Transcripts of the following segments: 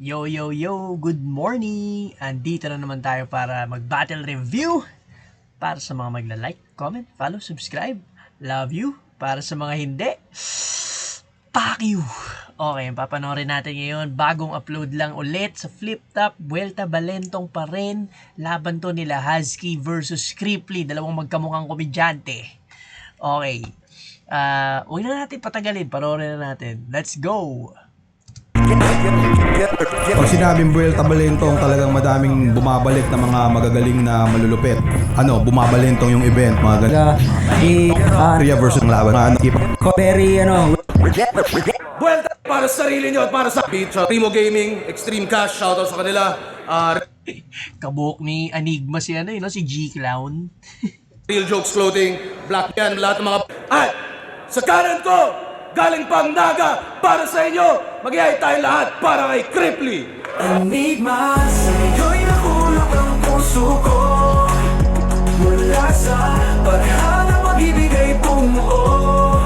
Yo, yo, yo! Good morning! Andito na naman tayo para mag-battle review. Para sa mga magla-like, comment, follow, subscribe. Love you. Para sa mga hindi, fuck you! Okay, papanoorin natin ngayon. Bagong upload lang ulit sa Flip Top. Vuelta Balentong pa rin. Laban to nila Husky versus Cripply. Dalawang magkamukhang komedyante. Okay. Huwag na natin patagalin. Panoorin na natin. Let's go! Pag sinabing Vuelta Balentong, talagang madaming bumabalik na mga magagaling na malulupit. Bumabalentong yung event, mga ganun. Korea versus ng laban. Vuelta para sa sarili nyo at para sa Primo Gaming, Extreme Cash, shoutout sa kanila. Kabuhok ni Enigma si si G-Clown. Real Jokes Clothing, Black yan, lahat ng mga... At sa kanan ko, galing pang Naga, para sa inyo, mag-iay tayo lahat para kay Cripply. Enigma, sa'yo'y nakulak ang puso ko. Mula sa parang magbibigay bumuo.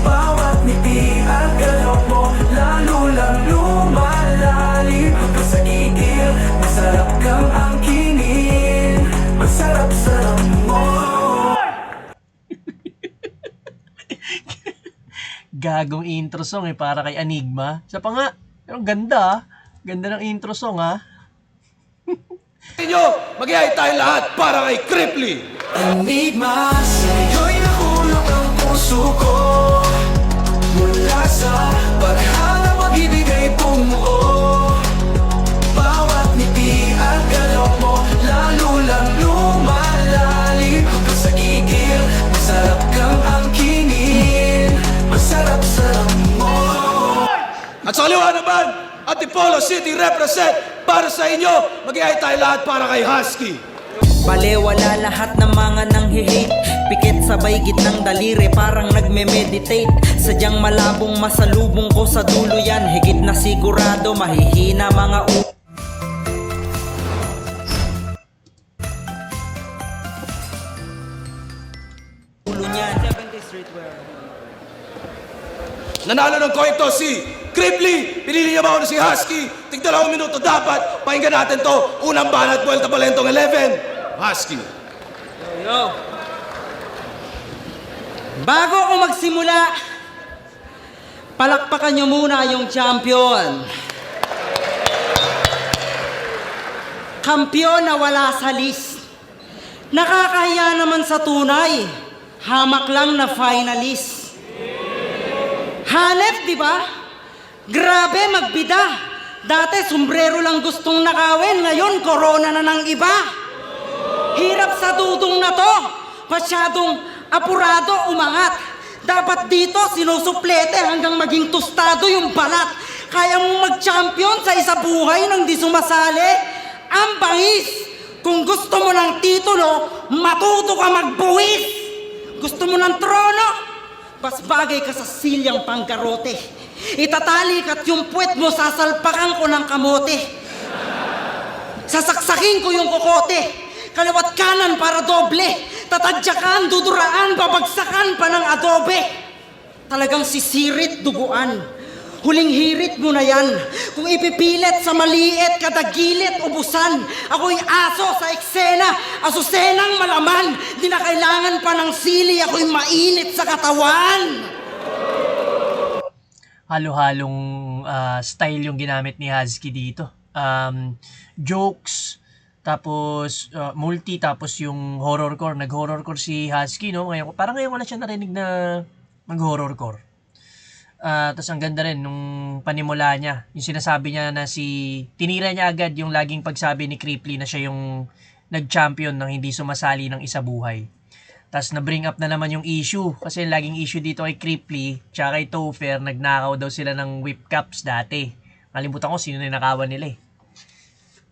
Bawat ngiti at galaw mo, lalo lang lumalalim. Hanggang sa igil, masarap kang angkinin. Masarap-sarap mo. Gagong intro song para kay Enigma. Sa pa nga, pero ganda. Ganda ng intro song Inyo, mag-iay tayo lahat para kay Cripply. Enigma, sa'yo'y nakulak ang puso ko. Mula sa parang magbibigay bumuo. Bawat ngiti at galaw mo, lalo lang lumalalim. Hanggang sa igil, masarap kang angkinin. Masarap-sarap mo. At sa kaliwa naman, Antipolo City represent para sa inyo, mag-iay tayo lahat para kay Husky. Balewala lahat ng mga nang-hate. Pikit sabay gitnang daliri, parang nagme-meditate. Sadyang malabong masalubong ko sa dulo yan. Higit na sigurado, mahihina mga ulo niyan. 70 streetwear. Nanalo ng coin toss si Cripply. Pinili niya ba ako na si Husky? Tig 2 minuto dapat. Pakinggan natin to. Unang banat, Vuelta Balentong 11. Husky. Yo. Bago ako magsimula, palakpakan nyo muna yung champion. Kampiyon na wala sa list. Nakakahiya naman sa tunay. Hamak lang na finalist. Hanep, di ba? Grabe, magbida. Dati, sombrero lang gustong nakawin. Ngayon, corona na ng iba. Hirap sa dudong na to. Masyadong apurado, umangat. Dapat dito, sinusuplete hanggang maging tostado yung balat. Kaya mong mag-champion sa isa buhay nang di sumasali? Ang bangis! Kung gusto mo ng titulo, matuto ka magbuwis! Gusto mo ng trono? Mas bagay ka sa silyang panggarote. Itatali ka't yung puwet mo, sasalpakan ko ng kamote. Sasaksakin ko yung kokote. Kaliwat kanan para doble. Tatadyakan, duduraan, babagsakan pa ng adobe. Talagang sisirit, duguan. Huling hirit mo na yan. Kung ipipilit sa maliit, kadagilit, ubusan. Ako'y aso sa eksena, asusenang malaman. Di na kailangan pa ng sili, ako'y mainit sa katawan. Halo-halong style yung ginamit ni Husky dito. Jokes, tapos multi, tapos yung horrorcore. Nag-horrorcore si Husky, no? Ngayon, parang ngayon wala siya narinig na mag-horrorcore. Tapos ang ganda rin nung panimula niya. Yung sinasabi niya na tinira niya agad yung laging pagsabi ni Cripply na siya yung nag-champion ng hindi sumasali ng isa buhay. Tapos na-bring up na naman yung issue. Kasi yung laging issue dito kay Cripply tsaka kay Topher, nagnakaw daw sila ng whip caps dati. Kalimutan ko sino ninakawan nila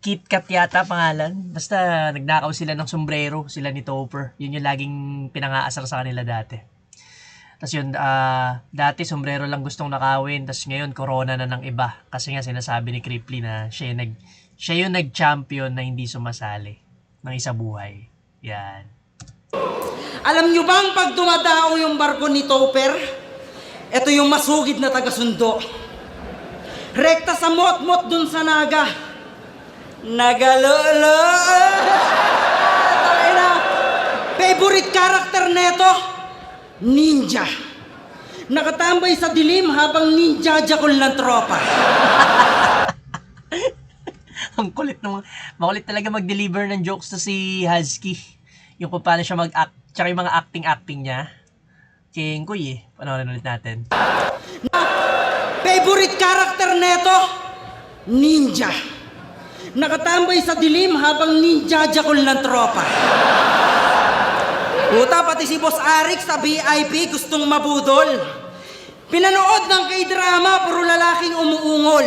KitKat yata pangalan. Basta nagnakaw sila ng sombrero, sila ni Topher. Yun yung laging pinangaasar sa kanila dati. Tapos yun, dati sombrero lang gustong nakawin. Tapos ngayon, corona na ng iba. Kasi nga sinasabi ni Cripply na siya yung nag-champion na hindi sumasali ng isa buhay. Yan. Alam nyo bang pag dumadao yung barko ni Topher, ito yung masugid na taga-sundo. rekta sa mot-mot dun sa naga. Nagalolo. Tangina. Favorite character neto, ninja. Nakatambay sa dilim habang ninja-jakol ng tropa. Ang kulit nung, makulit talaga mag-deliver ng jokes to si Husky. Yung kung paano siya mag-act, tsaka yung mga acting niya. Kengkoy eh. Panoorin ulit natin. Favorite character neto, ninja. Nakatambay sa dilim habang ninja-jakol ng tropa. Puta, pati si Boss Arik sa VIP gustong mabudol. Pinanood ng K-drama, puro lalaking umuungol.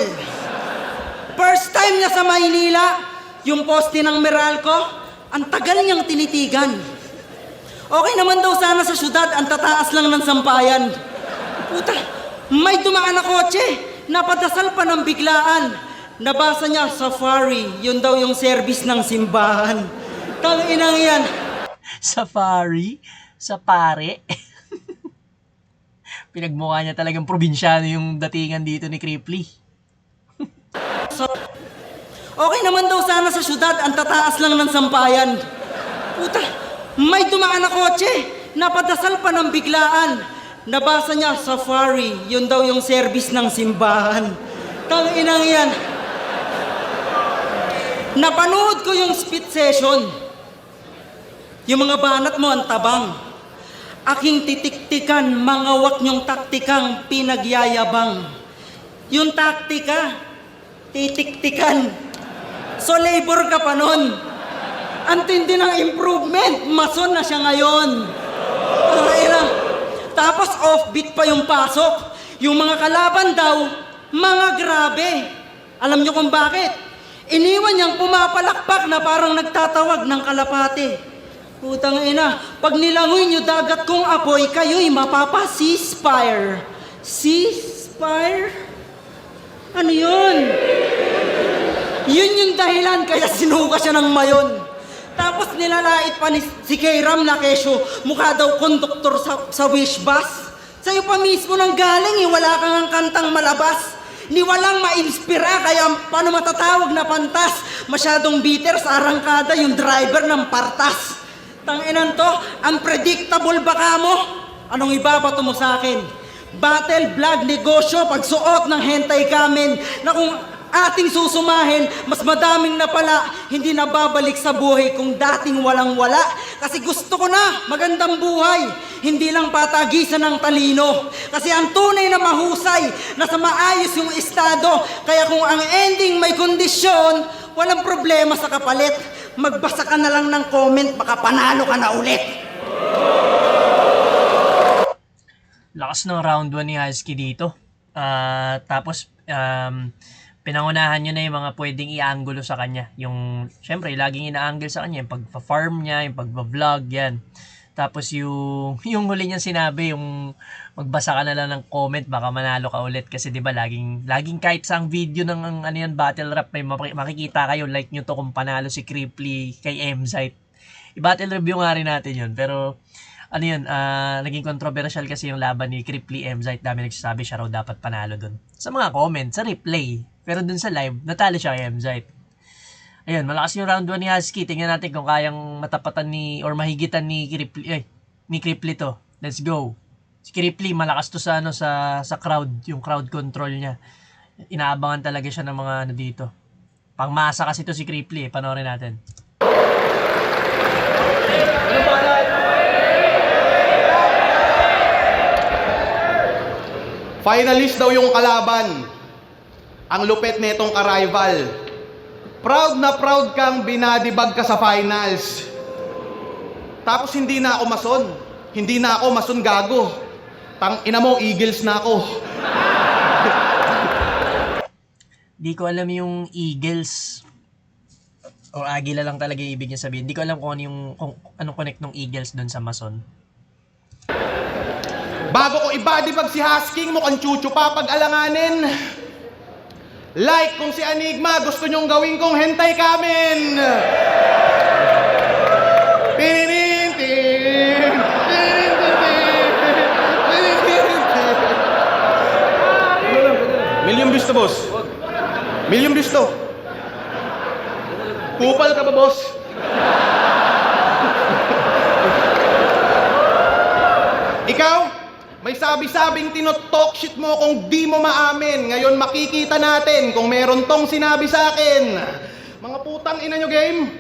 First time niya sa Maynila, yung poste ng Meralco, ang tagal niyang tinitigan. Okay naman daw sana sa syudad, ang tataas lang ng sampayan. Puta, may dumaan na kotse, napadasal pa ng biglaan. Nabasa niya, safari, yun daw yung service ng simbahan. Tanginang yan. Safari? Sa pare? Pinagmukha niya talagang probinsyano yung datingan dito ni Cripply. Okay naman daw sana sa syudad, ang tataas lang ng sampayan. Puta, may dumaan na kotse, napadasal pa ng biglaan. Nabasa niya, safari, yun daw yung service ng simbahan. Tanginang yan. Napanood ko yung spit session. Yung mga banat mo ang tabang. Aking titiktikan, mga wak niyong taktikang pinagyayabang. Yung taktika, titiktikan. So labor ka pa nun. Ang tindi ng improvement, mason na siya ngayon. Tapos offbeat pa yung pasok. Yung mga kalaban daw, mga grabe. Alam niyo kung bakit? Iniwan niyang pumapalakpak na parang nagtatawag ng kalapate. Putang ina, pag nilangoy niyo dagat kong apoy, kayo'y mapapa-ceasefire. Ceasefire? Ano yun? Yun yung dahilan kaya sinuka siya ng mayon. Tapos nilalait pa ni si K-Ram na kesyo, mukha daw konduktor sa wish bus. Sa'yo pa mismo nang galing, wala kang ang kantang malabas. Ni walang ma-inspira, kaya paano matatawag na pantas? Masyadong bitter sa arangkada yung driver ng partas. Tanginan to, unpredictable baka mo? Anong ibabato mo sa akin? Battle, vlog, negosyo, pagsuot ng hentai kamen na kung ating susumahin, mas madaming na pala, hindi na babalik sa buhay kung dating walang-wala. Kasi gusto ko na magandang buhay, hindi lang patagisan ng talino. Kasi ang tunay na mahusay, nasa maayos yung estado. Kaya kung ang ending may kondisyon, walang problema sa kapalit. Magbasa ka na lang ng comment, baka panalo ka na ulit. Lakas ng round 1 ni Husky dito. Tapos, pinangunahan nyo na yung mga pwedeng i-angulo sa kanya. Yung, syempre, laging ina-angle sa kanya, yung pagpa-farm niya, yung pagpa-vlog, yan. Tapos yung huli niyang sinabi, yung magbasa ka na lang ng comment, baka manalo ka ulit. Kasi diba, laging kahit sa video ng ano yan, battle rap, may makikita kayo, like nyo to kung panalo si Cripply kay Mzite. I-battle review nga rin natin yun. Pero, ano yun, naging controversial kasi yung laban ni Cripply Mzite. Dami nagsasabi siya raw dapat panalo dun. Sa mga comments, sa replay. Pero dun sa live, natalo siya kay Mzite. Ayun, malakas yung round 1 ni Husky. Tingnan natin kung kayang matapatan or mahigitan ni Cripply to. Let's go. Si Cripply, malakas to sa crowd, yung crowd control niya. Inaabangan talaga siya ng mga dito. Pangmasa kasi to si Cripply, panoorin natin. Finalist daw yung kalaban. Ang lupet netong ka-rival. Proud na proud kang binadibag ka sa finals. Tapos hindi na ako mason. Hindi na ako mason gago. Ina mo, Eagles na ako. Di ko alam yung Eagles. O Agila lang talaga yung ibig niya sabihin. Di ko alam kung anong connect ng Eagles dun sa Mason. Bago ko ibadibag si Husky, mukhang chuchu pa pag-alanganin. Like kung si Enigma, gusto nyong gawin kong hentai kamen. Million views to boss. Million views to. Kupal ka ba, boss? Ikaw, may sabi-sabing tinotalk shit mo kung di mo maamin. Ngayon makikita natin kung meron tong sinabi sa akin. Mga putang ina nyo game?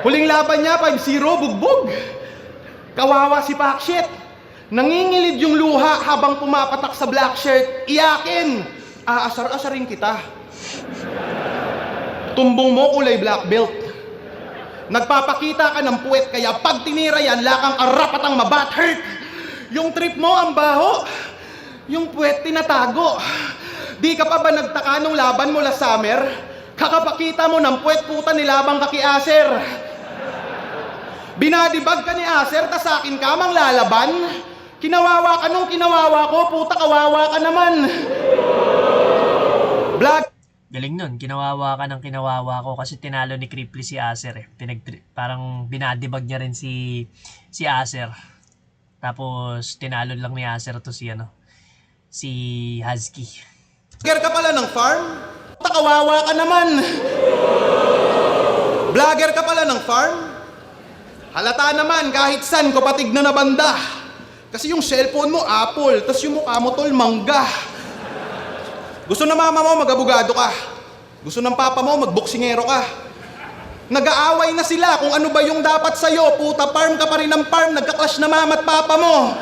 Huling laban niya, 5-0, bugbog. Kawawa si Pakshit. Nangingilid yung luha habang pumapatak sa black shirt. Iyakin! Aasar-asarin kita. Tumbong mo kulay black belt. Nagpapakita ka ng puwet, kaya pag tinira yan, lakang arapatang mabat hurt. Yung trip mo, ang baho. Yung puwet, tinatago. Di ka pa ba nagtaka nung laban mo last summer? Kakapakita mo ng puwet, puta, nilabang ka kay Acer. Binadibag ka ni Acer, tas akin ka mang lalaban. Kinawawa ka nung kinawawa ko, puta, kawawa ka naman. Vlog. Galing nun, kinawawa ka ng kinawawa ko kasi tinalo ni Cripply si Acer eh. Parang binadibag niya rin si Acer. Tapos tinalo lang ni Acer to si Husky. Vlogger ka pala ng farm? Puta, kawawa ka naman. Vlogger ka pala ng farm? Halata naman kahit san ko patig na banda. Kasi yung cellphone mo Apple, tas yung mukha mo tol mangga. Gusto na mama mo mag-abogado ka. Gusto ng papa mo magboksingero ka. Nag-aaway na sila kung ano ba yung dapat sa'yo. Puta, farm ka pa rin ng farm. Nagka-clash na mama at papa mo.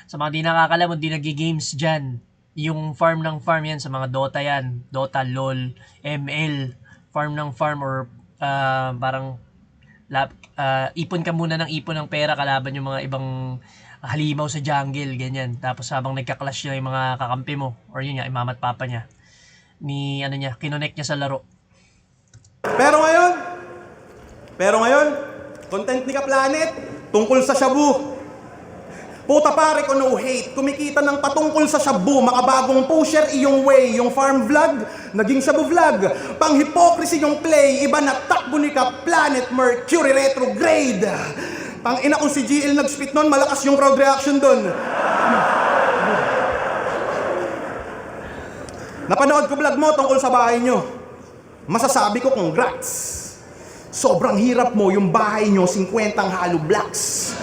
Sa mga di nakakalam, di nag-games dyan, yung farm ng farm yan, sa mga Dota yan, Dota, LOL, ML, farm ng farm or parang ipon ka muna ng ipon ng pera kalaban yung mga ibang halimaw sa jungle, ganyan. Tapos habang nagka-clash na yung mga kakampi mo, or yun nga, mama at papa niya, kinonect niya sa laro. Pero ngayon, content ni Ka-Planet, tungkol sa shabu. Puta pare ko no hate, kumikita ng patungkol sa shabu, makabagong pusher iyong way, yung farm vlog, naging shabu vlog, pang hypocrisy yung play, iba na takbo ni Ka-Planet, Mercury retrograde. Pang ina kung si GL nag-spit nun, malakas yung crowd reaction dun. Napanood ko vlog mo tungkol sa bahay nyo. Masasabi ko congrats. Sobrang hirap mo yung bahay nyo, 50 hollow blocks.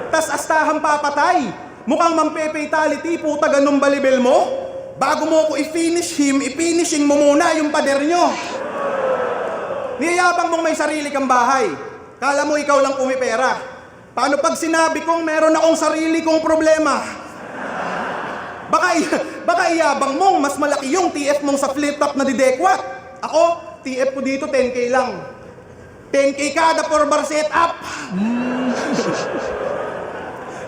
Tas astahan papatay. Mukhang mampe-fatality, puta ganun balibel mo. Bago mo ko i-finishing mo muna yung pader nyo. Niyayabang mong may sarili kang bahay. Kala mo ikaw lang pumipera. Paano pag sinabi kong meron akong sarili kong problema? Baka iyabang mong mas malaki yung TF mong sa flip-top na didekwat. Ako, TF ko dito 10K lang. 10K kada 4-bar setup.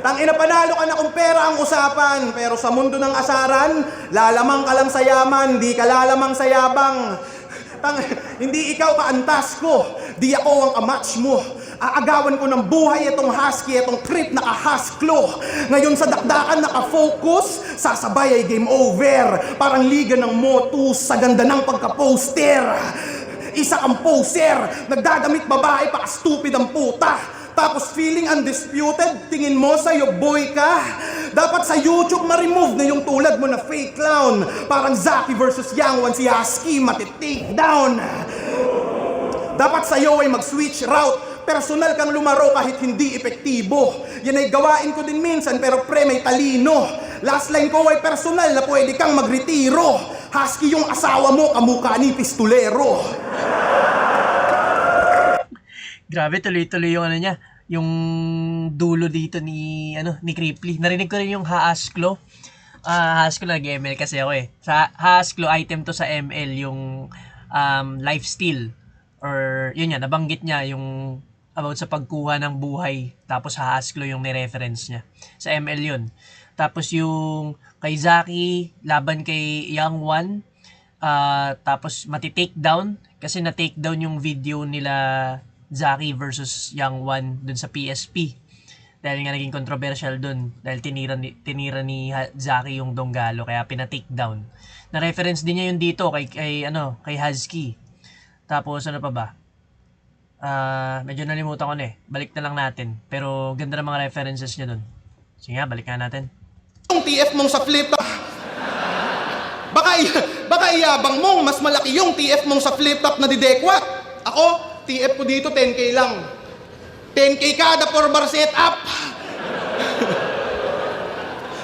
Tangina, panalo ka na kung pera ang usapan. Pero sa mundo ng asaran, lalamang ka lang sa yaman, di ka lalamang sa yabang. Hindi ikaw kaantas ko, di ako ang kamatch mo. Aagawan ko ng buhay itong husky, itong trip naka-husklo. Ngayon sa dakdakan naka-focus, sasabay ay game over. Parang liga ng Motus sa ganda ng pagka-poster. Isa kang poser, nagdadamit babae pa stupid ang puta. Tapos feeling undisputed, tingin mo sa'yo boy ka. Dapat sa YouTube ma-remove na yung tulad mo na fake clown. Parang Zaki versus Yang One, si Husky mati-take down. Dapat sa'yo ay mag-switch route. Personal kang lumaro kahit hindi epektibo. Yan ay gawain ko din minsan pero pre may talino. Last line ko ay personal na pwede kang magretiro. Husky yung asawa mo, kamukha ni pistolero. Grabe, tuloy-tuloy yung niya, yung dulo dito ni Cripply. Narinig ko rin yung Haasklo. Haasklo nag-ML kasi ako eh. Sa Haasklo item to sa ML yung lifesteal, or yun yan, nabanggit niya yung about sa pagkuha ng buhay. Tapos Haasklo yung ni-reference niya. Sa ML yun. Tapos yung kay Zaki, laban kay Young One, tapos mati-take down kasi na-take down yung video nila Zaki versus Young One dun sa PSP. Dahil nga naging controversial dun. Dahil tinira ni Zaki yung Donggalo kaya pina-take down. Na-reference din niya yun dito kay Husky. Tapos ano pa ba? Medyo nalimutan ko na eh. Balik na lang natin. Pero ganda ng mga references niya dun. Sige nga, balik nga natin. Yung TF mong sa flip top. Baka iyabang mong mas malaki yung TF mong sa flip top na didekwat. Ako, TF ko dito 10k lang. 10k kada 4 bar setup.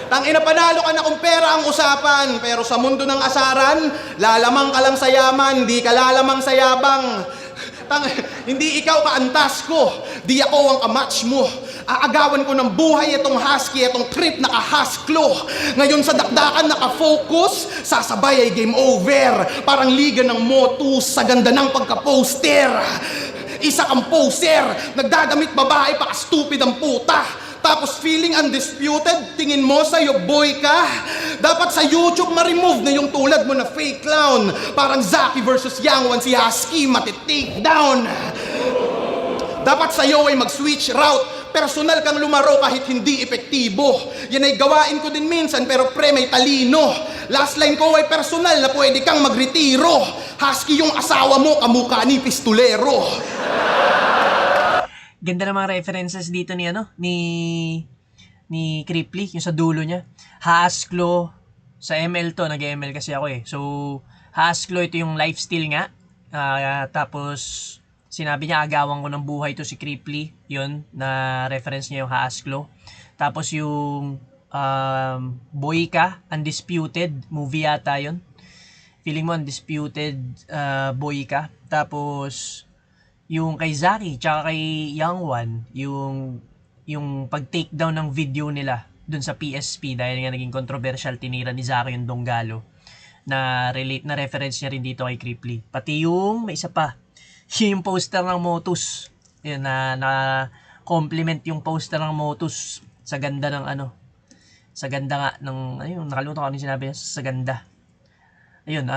Tangina, panalo ka na kung pera ang usapan. Pero sa mundo ng asaran, lalamang ka lang sa yaman, di ka lalamang sa yabang. Hindi ikaw kaantas ko, di ako ang kamatch mo. Aagawan ko ng buhay itong husky, itong trip naka-husklo. Ngayon sa dakdakan naka-focus, sasabay ay game over. Parang liga ng Motus sa ganda ng pagka-poster. Isa kang poser, nagdadamit babae pa stupid ang puta. Tapos feeling undisputed, tingin mo sa'yo boy ka? Dapat sa YouTube ma-remove na yung tulad mo na fake clown. Parang Zaki versus Yang Wan si Husky mati-take down. Dapat sa'yo ay mag-switch route. Personal kang lumaro kahit hindi epektibo. Yan ay gawain ko din minsan pero pre may talino. Last line ko ay personal na pwede kang magretiro. Husky yung asawa mo, kamukha ni pistolero. Ganda ng mga references dito ni Cripply, yung sa dulo niya. Hasklo, sa ML to, nag-ML kasi ako eh. So, Hasklo, ito yung lifestyle nga. Tapos, sinabi niya, agawan ko ng buhay to si Cripply. Yun, na reference niya yung Hasklo. Tapos yung Boyka, Undisputed, movie yata yun. Feeling mo, Undisputed Boyka. Tapos, yung kay Zaki, tsaka kay Yang Wan, yung pag-takedown ng video nila dun sa PSP dahil nga naging controversial, tinira ni Zaki yung Donggalo na reference niya rin dito kay Cripply. Pati yung, may isa pa, yung poster ng Motus. Yun, na compliment yung poster ng Motus sa ganda ng sa ganda nga ng, ayun, nakalimutan ko ano yung sinabi niya, sa ganda. Ayun,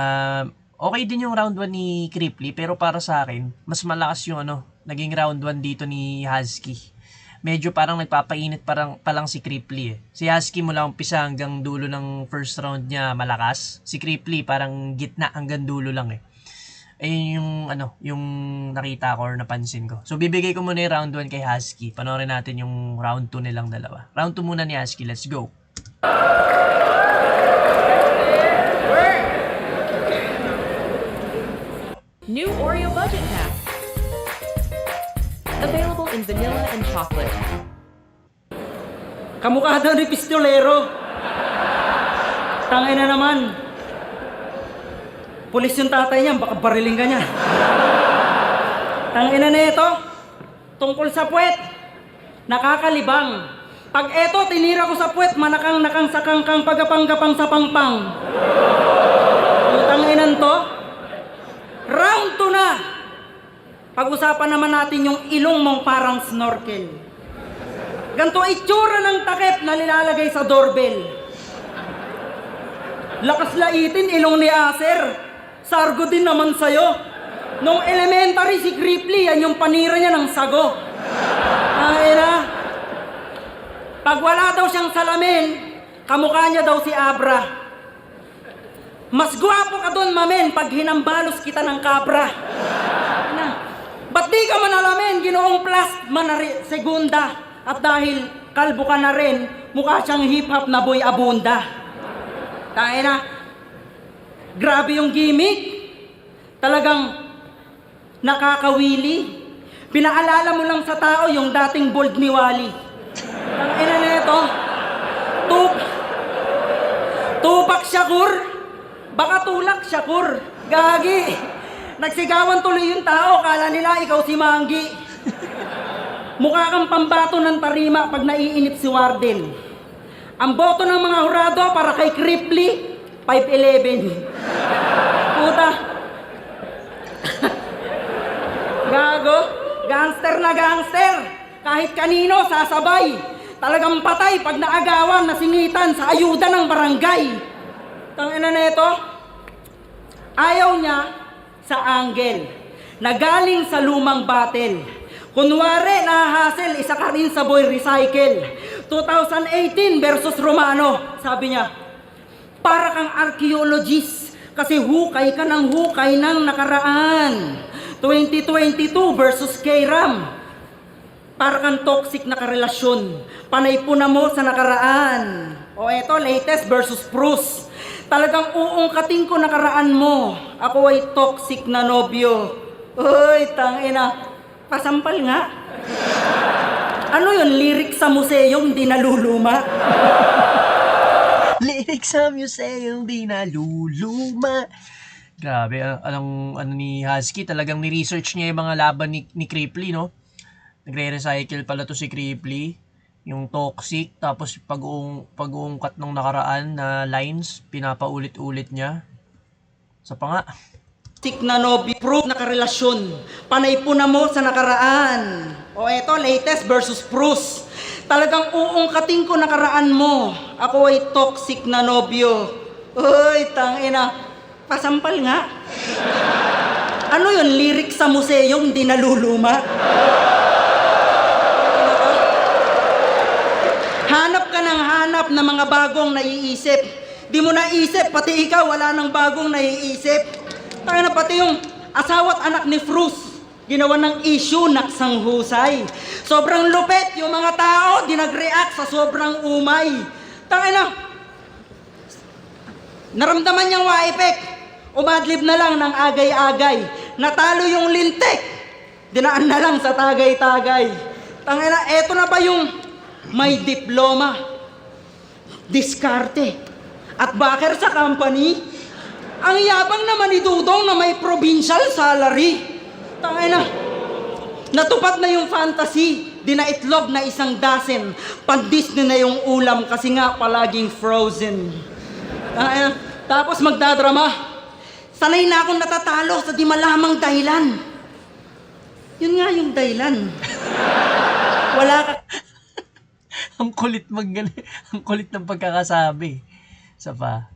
okay din yung round 1 ni Cripply, pero para sa akin, mas malakas yung naging round 1 dito ni Husky. Medyo parang nagpapainit pa lang si Cripply eh. Si Husky mula umpisa hanggang dulo ng first round niya malakas. Si Cripply parang gitna hanggang dulo lang eh. Ayun yung nakita ko or napansin ko. So bibigay ko muna yung round 1 kay Husky. Panoorin natin yung round 2 nilang dalawa. Round 2 muna ni Husky, let's go. New Oreo Budget Pack. Available in vanilla and chocolate. Kamukha daw ni pistolero. Tangay na naman. Pulis yung tatay niya, baka bariling ka niya. Tangay na ito. Tungkol sa puwet. Nakakalibang. Pag eto, tinira ko sa puwet, manakang-nakang sa kangkang, pagapang-gapang sa pangpang. Tangay na to. Round 2 na. Pag-usapan naman natin yung ilong mong parang snorkel. Ganto itsura ng takip na nilalagay sa doorbell. Lakas laitin ilong ni Acer. Sargo din naman sa'yo. Nung elementary si Cripply, yan yung panira niya ng sago. Ay na. Pag wala daw siyang salamin, kamukha niya daw si Abra. Mas gwapo ka doon, mamen, pag hinambalos kita ng kabra. Na, ba't di ka manalamin, ginoong plus, segunda. At dahil kalbo ka na rin, mukha siyang hip-hop na boy abunda. Tayo na, grabe yung gimmick. Talagang nakakawili. Pinaalala mo lang sa tao yung dating bold ni Wally. Ang ina na ito, Tupac Shakur. Baka tulak, Shakur. Gagi. Nagsigawan tuloy yung tao. Kala nila ikaw si Manggi. Mukha kang pambato ng tarima pag naiinip si Wardel. Ang boto ng mga hurado para kay Cripply, 511. Puta. Gago. Gangster na gangster. Kahit kanino, sasabay. Talagang patay pag naagawan, nasingitan sa ayuda ng barangay. Tangina na ito, ayaw niya sa angle na galing sa lumang battle. Kunwari nahahasel, isa ka rin sa boy recycle. 2018 versus Romano, sabi niya, para kang archaeologist kasi hukay ka ng hukay ng nakaraan. 2022 versus K-Ram. para kang toxic na karelasyon. Panay po na mo sa nakaraan. O eto, latest versus Bruce. Talagang uungkatin ko nakaraan mo. Ako ay toxic na nobyo. Uy, tangina. Pasampal nga. Ano yun, lyric sa museo, hindi naluluma? Lyrics sa museo, di naluluma. Grabe, anong ano ni Husky, talagang ni-research niya yung mga laban ni Cripply, no? Nagre-recycle pala to si Cripply, yung toxic, tapos pag-uungkat ng nakaraan na lines, pinapaulit-ulit niya. Sa pa nga. Toxic na nobyo, proof na karelasyon. Panay po na mo sa nakaraan. O eto, latest versus Bruce. Talagang uungkatin ko nakaraan mo. Ako ay toxic na nobyo. Uy, tangina. Pasampal nga. Ano yun, lyric sa museo, hindi naluluma? Hanap ka ng hanap na mga bagong naiisip. Di mo naisip, pati ikaw wala nang bagong naiisip. Tayo na pati yung asawa't anak ni Frus, ginawa ng issue, naksang husay. Sobrang lupet yung mga tao, di nag-react sa sobrang umay. Tayo na, naramdaman niyang wa-effect, umadlib na lang ng agay-agay. Natalo yung lintik, dinaan na lang sa tagay-tagay. Tayo na, eto na ba yung may diploma, diskarte, at backer sa company? Ang yabang naman ni Dudong na may provincial salary. Tangina, natupad na yung fantasy. Dinaitlog na 1 dozen. Pan-Disney na yung ulam kasi nga palaging frozen. Tangina, tapos magdadrama. Sanay na akong natatalo sa di malamang dahilan. Yun nga yung dahilan. Wala ka... Ang kulit ang kulit ng pagkakasabi. Sa pa.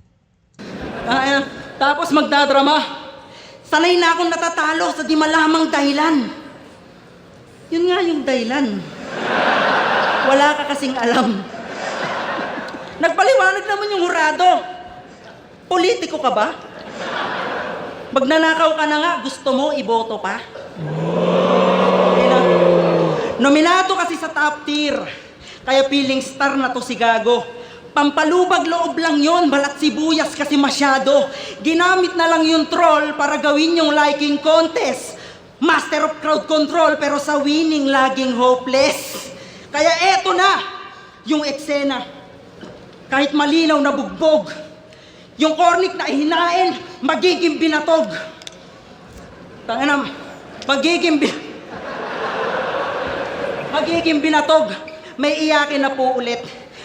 Tapos magdadrama. Sanay na akong natatalo sa di malamang dahilan. Yun nga yung dahilan. Wala ka kasing alam. Nagpaliwanag naman yung hurado. Politiko ka ba? Magnanakaw ka na nga, gusto mo iboto pa? Nominado kasi sa top tier. Kaya feeling star na to si Gago. Pampalubag loob lang yon, balat sibuyas kasi masyado. Ginamit na lang yung troll para gawin yung liking contest. Master of crowd control pero sa winning laging hopeless. Kaya eto na, yung eksena. Kahit malinaw na bugbog, yung cornic na ihinain, magiging binatog. Tangina, magiging binatog. May iyakin na po ulit.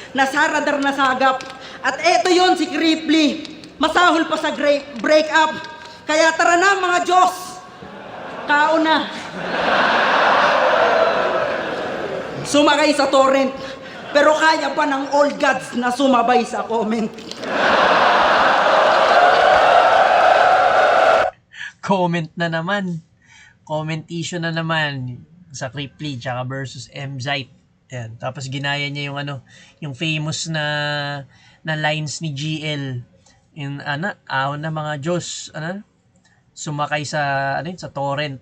Nasaradar na sagap. At eto yon si Cripply. Masahol pa sa break-up. Kaya tara na mga Diyos. Kauna. Sumakay sa torrent. Pero kaya pa ng old gods na sumabay sa comment. Comment na naman. Comment issue na naman sa Cripply tsaka versus MZite. Yan. Tapos ginaya niya yung yung famous na lines ni GL. Yung ahon na mga Diyos, sumakay sa sa torrent.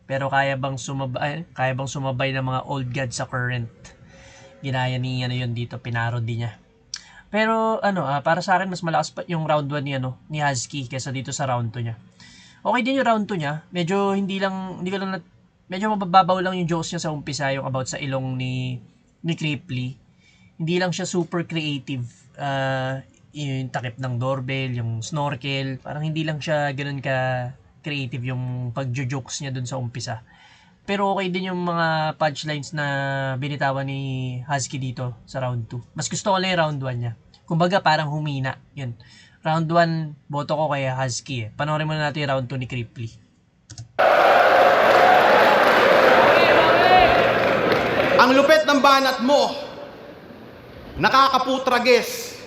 Pero kaya bang sumabay ng mga old gods sa current. Ginaya ni yun dito, pinarody niya. Pero para sa akin mas malakas pa yung round 1 ni Husky kaysa dito sa round 2 niya. Okay din yung round 2 niya. Medyo medyo mababaw lang yung jokes niya sa umpisa, yung about sa ilong ni Cripply. Hindi lang siya super creative. Yung takip ng doorbell, yung snorkel, parang hindi lang siya ganoon ka creative yung pagjo-jokes niya dun sa umpisa. Pero okay din yung mga punchlines na binitawan ni Husky dito sa round 2. Mas gusto ko lang yung round 1 niya. Kumbaga parang humina. Yun. Round 1, boto ko kay Husky. Panoorin muna natin yung round 2 ni Cripply. Ang lupet ng banat mo. Nakakaputrages.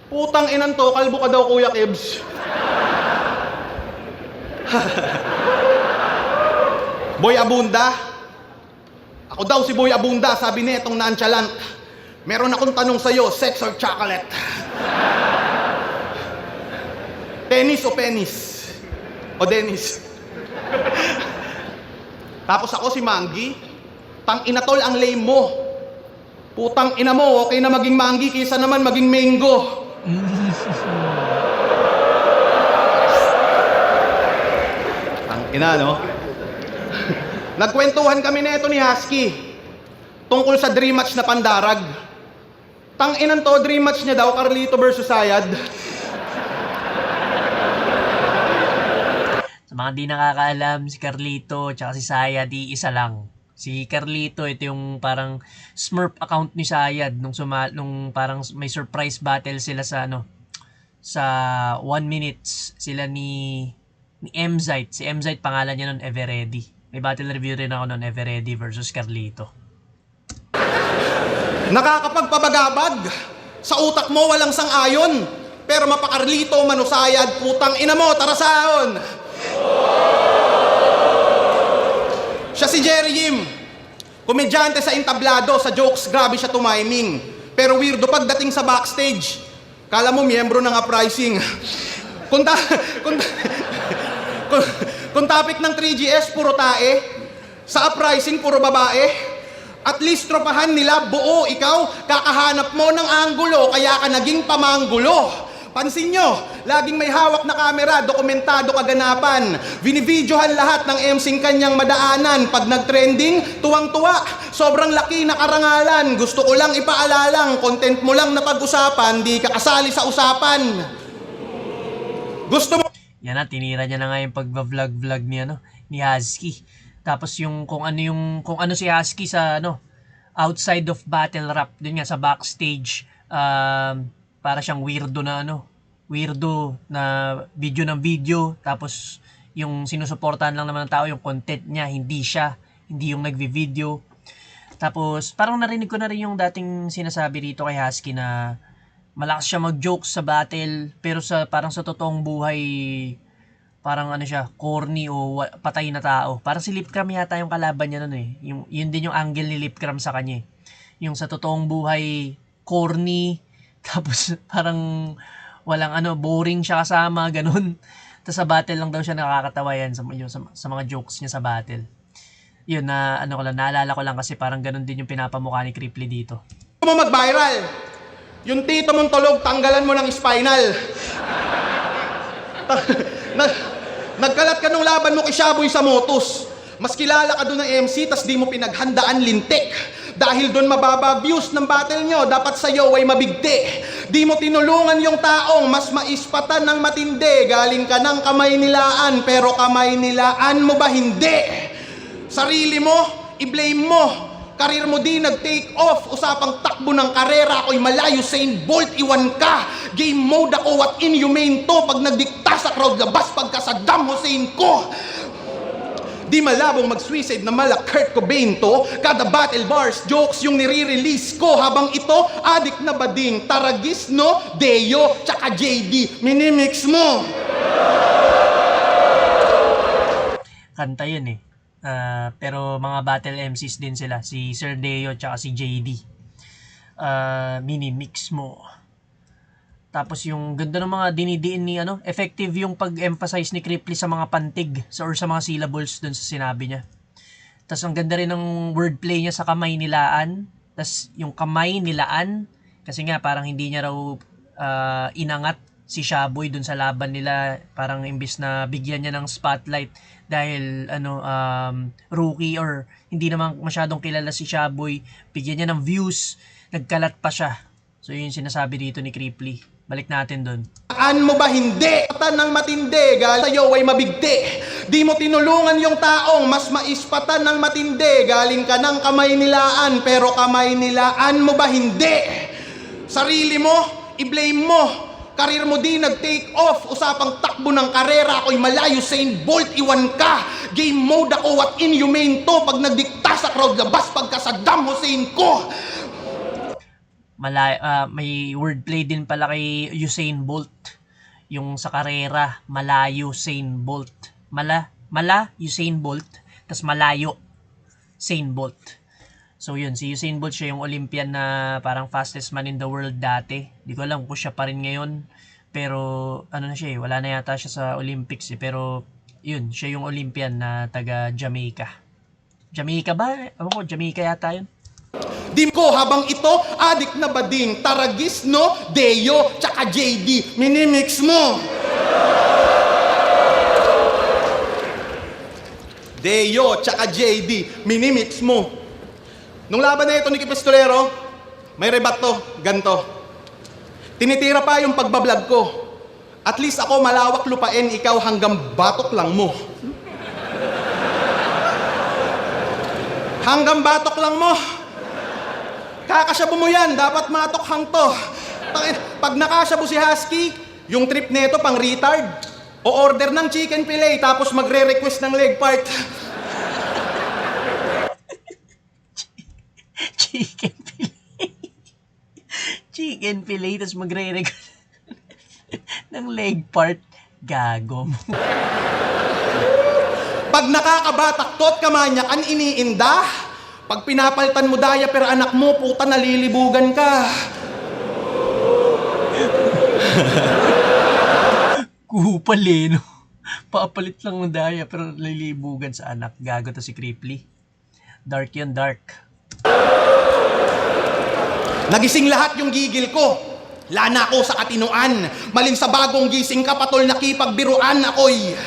Putang inan to, kalbo ka daw Kuya Kibs. Boy Abunda. Ako daw si Boy Abunda, sabi nitong nonchalant. Meron akong tanong sa'yo, sex or chocolate? Tennis o penis? O Dennis? Tapos ako si Mangi. Tang ina tol, ang lame mo. Putang ina mo, okay na maging manggi kaysa naman maging mango. Tang ina, no? Nagkwentuhan kami nito ni Husky tungkol sa dream match na pandarag. Tang inan to, dream match niya daw, Carlito versus Sayad. Sa mga di nakakaalam, si Carlito tsaka si Sayad, di isa lang. Si Carlito, ito yung parang Smurf account ni Sayad nung parang may surprise battle sila sa sa 1 minutes sila ni Mzite. Si Mzite pangalan niya nun, Everready. May battle review rin ako nun, Everready versus Carlito. Nakakapagpabagabag. Sa utak mo walang sang-ayon. Pero mapakarlito, manusayad, putang ina mo, tarasaon. Siya si Jerry Yim. Komedyante sa entablado, sa jokes, grabe siya tumiming. Pero weirdo pagdating sa backstage. Kala mo miyembro ng uprising. Kung topic ng 3GS, puro tae. Sa uprising, puro babae. At least tropahan nila, buo, ikaw, kakahanap mo ng anggulo, kaya ka naging pamanggulo. Pansin nyo, laging may hawak na kamera, dokumentado kaganapan. Binibidyohan lahat ng MCing kanyang madaanan. Pag nag-trending, tuwang-tuwa, sobrang laki na karangalan. Gusto ko lang ipaalalang, content mo lang na pag-usapan, di ka kasali sa usapan. Gusto mo... Yan na, tinira niya na nga yung pag-vlog ni Husky. Tapos kung ano si Husky sa outside of battle rap, dun nga sa backstage, para siyang weirdo na video ng video, tapos yung sinusuportahan lang naman ng tao yung content niya, hindi yung nagvi-video. Tapos parang narinig ko na rin yung dating sinasabi rito kay Husky na malakas siya mag-jokes sa battle, pero parang sa totoong buhay parang corny o patay na tao. Parang si Lipcram yata yung kalaban niya nun eh. Yun din yung angle ni Lipcram sa kanya eh. Yung sa totoong buhay, corny, tapos parang walang boring siya kasama, ganun. Tapos sa battle lang daw siya nakakatawa yan sa mga jokes niya sa battle. Yun na naalala ko lang kasi parang ganun din yung pinapamukha ni Cripply dito. Mo mag-viral. Yung tito mong tulog, tanggalan mo ng spinal. Nagkalat ka nung laban mo kay Shaboy sa Motos. Mas kilala ka doon ng MC, tas di mo pinaghandaan lintik. Dahil doon mababa views ng battle nyo, dapat sa'yo ay mabigti. Di mo tinulungan yung taong mas maispatan ng matindi. Galing ka ng kamay nilaan, pero kamay nilaan mo ba hindi? Sarili mo, i-blame mo. Karir mo di nag-take off. Usapang takbo ng karera, ako'y malayo, Usain Bolt, iwan ka. Game mode ako, what inhumane to. Pag nagdikta sa crowd, labas pagka Saddam Hussein ko. Di malabong mag-suicide na mala Kurt Cobain to. Kada battle bars, jokes yung nire-release ko. Habang ito, adik na bading. Taragis, no? Deo, tsaka JD. Minimix mo. Kanta yun eh. Pero mga battle MCs din sila. Si Sir Deo tsaka si JD. Minimix mo. Tapos yung ganda ng mga dinidiin ni effective yung pag-emphasize ni Cripply sa mga pantig or sa mga syllables dun sa sinabi niya. Tapos ang ganda rin ng wordplay niya sa kamay nilaan. Tapos yung kamay nilaan, kasi nga parang hindi niya raw inangat si Shaboy dun sa laban nila. Parang imbis na bigyan niya ng spotlight dahil rookie or hindi naman masyadong kilala si Shaboy, bigyan niya ng views, nagkalat pa siya. So yun yung sinasabi dito ni Cripply. Balik natin doon. An mo ba hindi? Patan ng matindi, gal sa'yo ay mabigti. Di mo tinulungan yung taong mas maispatan ng matindi. Galing ka ng kamay nilaan, pero kamay nilaan mo ba hindi? Sarili mo, i-blame mo. Karir mo di nag-take off. Usapang takbo ng karera, ako'y malayo, Usain Bolt, iwan ka. Game mode ako, what inhumane to. Pag nagdikta sa crowd, labas pagka Saddam Hussein ko. May wordplay din pala kay Usain Bolt. Yung sa karera, malayo Usain Bolt. Usain Bolt, tas malayo Usain Bolt. So yun, si Usain Bolt siya yung Olympian na parang fastest man in the world dati. Di ko alam kung siya pa rin ngayon. Pero na siya wala na yata siya sa Olympics Pero yun, siya yung Olympian na taga Jamaica. Jamaica ba? Ewan ko, Jamaica yata yun. Di ko habang ito, adik na bading, Taragis, no, Deo, tsaka JD, minimix mo. Deo, tsaka JD, minimix mo. Nung laban na ito ni Pistolero, may rebat to, ganto. Tinitira pa yung pagbablog ko. At least ako malawak lupain, ikaw hanggang batok lang mo. Hanggang batok lang mo. Kakasyabu mo yan, dapat matokhang to. Pag nakasyabu si Husky, yung trip nito pang retard, o order ng chicken fillet tapos magre-request ng leg part. Chicken fillet. Chicken fillet, tapos magre-record ng leg part. Gago mo. Pag nakakabataktot kamanyakan iniinda, pag pinapalitan mo daya pero anak mo, puta nalilibugan ka. Kupal eh, no? Papalit lang ng daya pero lilibugan sa anak. Gago to si Cripply. Dark yun, dark. Nagising lahat yung gigil ko. Lana ako sa katinuan. Maling sa bagong gising ka, patol nakipagbiruan ako'y.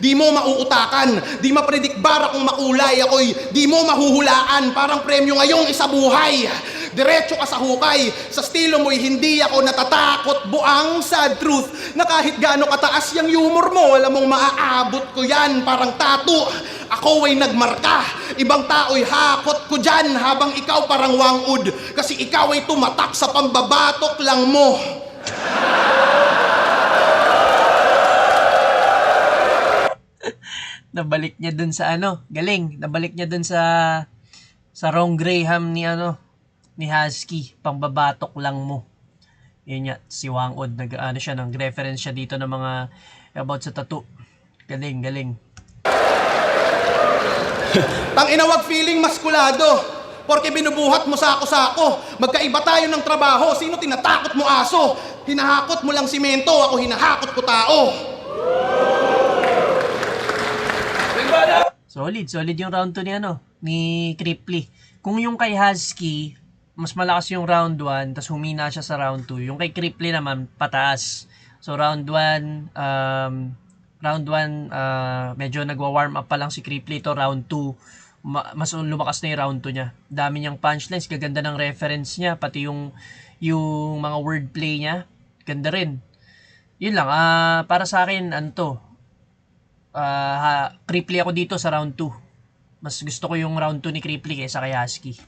Di mo mauutakan, di mapredict bara kung makulay ako'y. Di mo mahuhulaan, parang premyo ngayong isabuhay. Diretso ka sa hukay, sa estilo mo'y hindi ako natatakot. Buang sad truth, na kahit gaano kataas yung humor mo, alam mong maaabot ko yan, parang tattoo. Ako ay nagmarka, ibang tao'y hakot ko dyan, habang ikaw parang wangud. Kasi ikaw ay tumatak sa pambabatok lang mo. Nabalik niya dun sa ano, galing. Nabalik niya dun sa Ron Graham ni ano, ni Husky, pangbabatok lang mo. Yun nga, si Wang Od, nag-ano siya, nag-reference siya dito ng mga about sa tattoo. Galing, galing. Tangina, wag feeling maskulado. Porque binubuhat mo sako-sako. Magkaiba tayo ng trabaho. Sino tinatakot mo aso? Hinahakot mo lang simento, ako hinahakot ko tao. Solid yung round 2 ni ano, ni Cripply. Kung yung kay Husky, mas malakas yung round 1, tas humina siya sa round 2. Yung kay Cripply naman, pataas. So round 1, medyo nagwa-warm up pa lang si Cripply. Ito round 2, mas lumakas na yung round 2 niya. Dami niyang punchlines, gaganda ng reference niya, pati yung mga wordplay niya, ganda rin. Yun lang, para sa akin, Cripply ako dito sa round 2. Mas gusto ko yung round 2 ni Cripply kaysa kay Husky.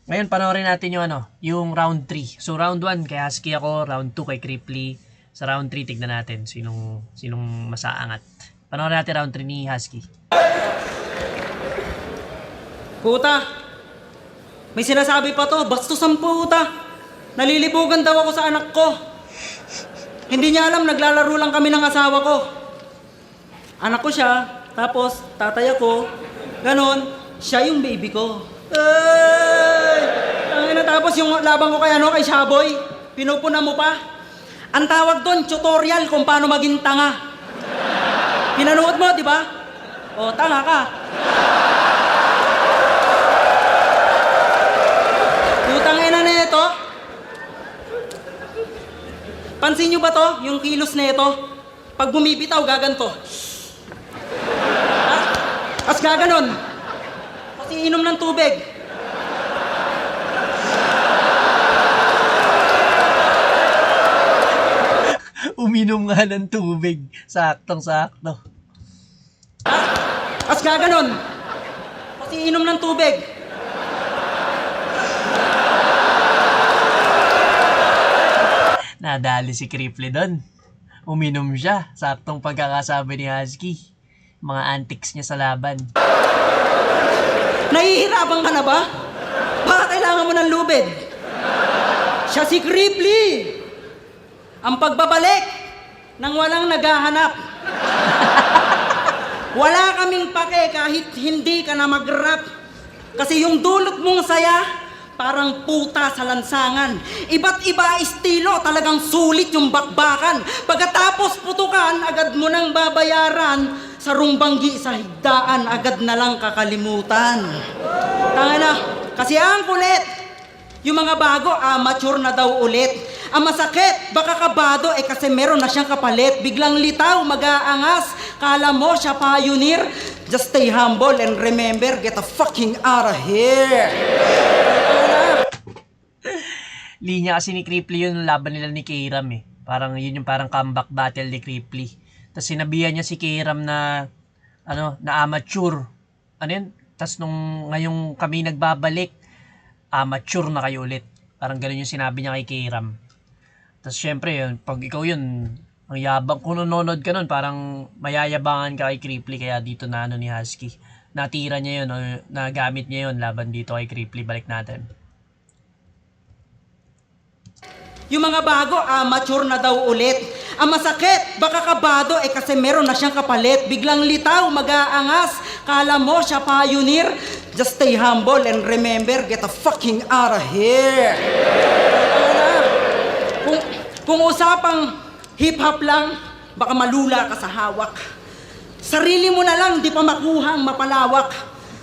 Ngayon, panoorin natin yung round 3. So, round 1 kay Husky ako, round 2 kay Cripply. Sa round 3, tignan natin sinong masaangat. Panoorin natin round 3 ni Husky. Puta, may sinasabi pa to, bastos ang puta. Nalilibugan daw ako sa anak ko. Hindi niya alam, naglalaro lang kami ng asawa ko. Anak ko siya, tapos tatay ako, ganon, siya yung baby ko. Ay! Tangina, tapos yung laban ko kay Shaboy, pinupuna mo pa. Ang tawag doon, tutorial kung paano maging tanga. Pinanood mo, di ba? O, tanga ka. Putang ina na ito. Pansin nyo ba to? Yung kilos na ito? Pag bumibitaw, gaganto. As gaganon. Kasi inom ng tubig. Uminom nga ng tubig. Saktong-sakto. As gaganon. Kasi inom ng tubig. Nadali si Cripply doon. Uminom siya. Saktong pagkakasabi ni Husky. Mga antics niya sa laban. Nahihirapan ka na ba? Baka kailangan mo ng lubid. Siya si Cripply. Ang pagbabalik ng walang naghahanap. Wala kaming pake kahit hindi ka na mag-rap. Kasi yung dulot mong saya, parang puta sa lansangan. Iba't iba estilo, talagang sulit yung bakbakan. Pagkatapos putukan, agad mo nang babayaran. sa rumbanggi sa higdaan, agad na lang kakalimutan. Tanga na, kasi ang kulit. Yung mga bago, amateur na daw ulit. Ang masakit, baka kabado, kasi meron na siyang kapalit. Biglang litaw, mag-aangas, kala mo siya pioneer. Just stay humble and remember, get the fucking out of here. Linya kasi ni Cripply yun, laban nila ni Kairam eh. Parang yun yung parang comeback battle ni Cripply. Tapos sinabihan niya si Kairam na na amateur. Ano yun? Tapos nung ngayong kami nagbabalik, amateur na kayo ulit. Parang ganun yung sinabi niya kay Kairam. Tapos syempre yun, pag ikaw yun, ang yabang, kung nanonood ka nun, parang mayayabangan ka kay Cripply, kaya dito na ni Husky. Natira niya yun, o nagamit niya yun laban dito kay Cripply. Balik natin. Yung mga bago, amateur na daw ulit. Ang masakit, baka kabado, kasi meron na siyang kapalit. Biglang litaw, mag-aangas, kala mo siya pioneer. Just stay humble and remember, get the fucking out of here. Kung usapang hip-hop lang, baka malula ka sa hawak. Sarili mo na lang, di pa makuhang mapalawak.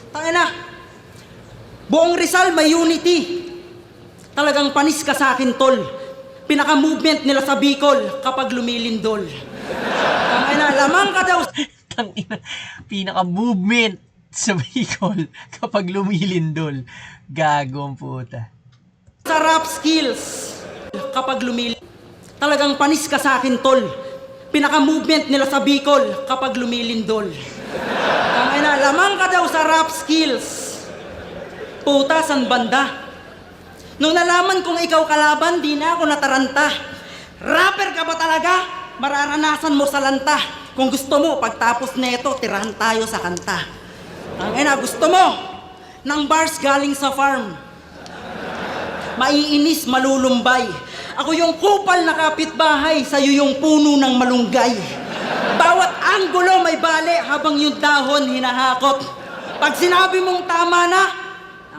Tangina, buong Rizal may unity. Talagang panis ka sa akin, tol. Pinaka-movement nila sa Bicol kapag lumilindol. Tangina, lamang ka daw. Tangina, pinaka-movement sa Bicol kapag lumilindol. Gagong puta. Sa rap skills, kapag talagang panis ka sa akin, tol. Pinaka-movement nila sa Bicol kapag lumilindol. Tangina, lamang ka daw sa rap skills. Puta, san banda? Nung nalaman kong ikaw kalaban, di na ako nataranta. Rapper ka ba talaga? Mararanasan mo sa lanta. Kung gusto mo, pagtapos neto, tirahan tayo sa kanta. Tangina, gusto mo ng bars galing sa farm. Maiinis, malulumbay. Ako yung kupal na kapitbahay, sa'yo yung puno ng malunggay. Bawat anggulo may bale habang yung dahon hinahakot. Pag sinabi mong tama na,